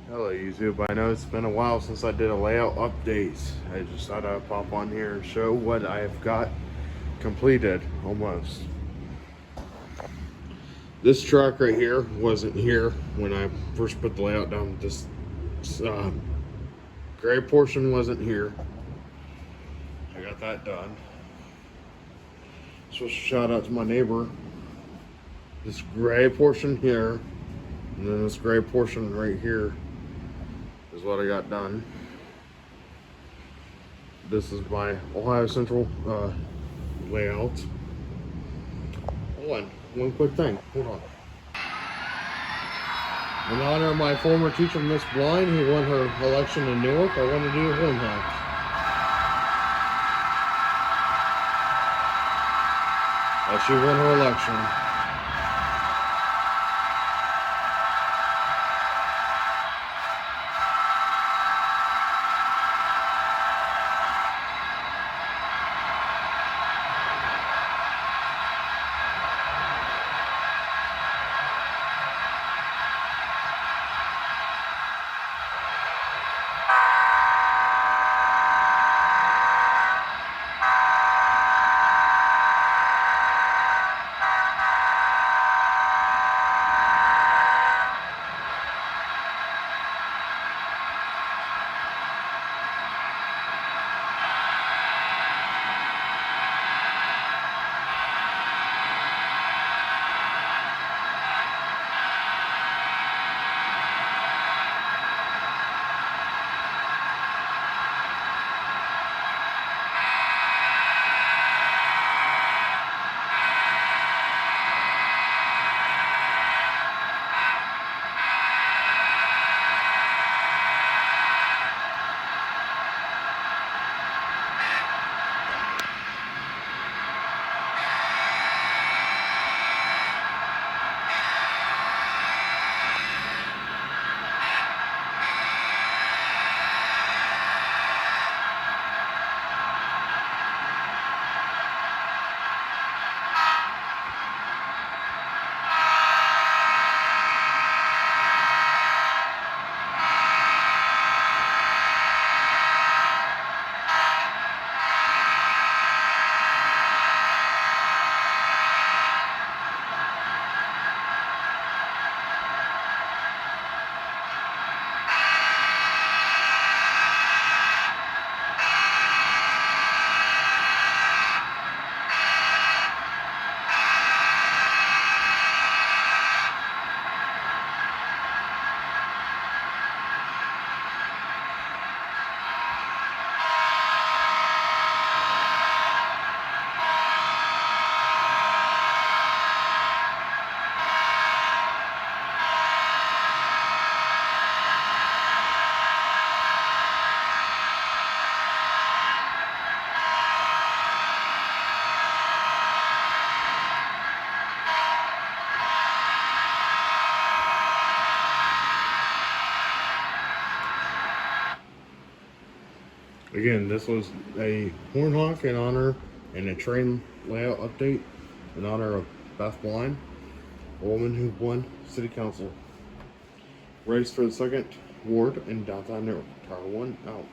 Hello YouTube, I know it's been a while since I did a layout update. I just thought I'd pop on here and show what I've got completed, almost. This track right here wasn't here when I first put the layout down. This gray portion wasn't here. I got that done. So shout out to my neighbor. This gray portion here, and then this gray portion right here is what I got done. This is my Ohio Central layout. Hold on, one quick thing. Hold on. In honor of my former teacher, Miss Bline, who won her election in Newark, I want to do a horn honk. As she won her election. Again, this was a horn honk in honor and a train layout update in honor of Beth Bline, a woman who won city council race for the 2nd ward in downtown Newark. Tower 1 out.